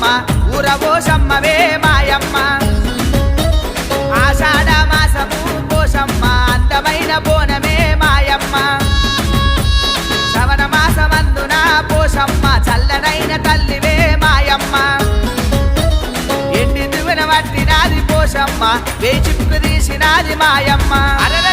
పోషమ్మ ఊర పోషమ్మవే మాయమ్మ ఆషాఢ మాసము పోషమ్మ అందమైన బోనమే మాయమ్మ శ్రవణ మాసమందున పోషమ్మ చల్లనైన తల్లివే మాయమ్మ ఎండి దివిన పట్టినాది పోషమ్మ వేచిప్పు తీసినాది మాయమ్మ అరర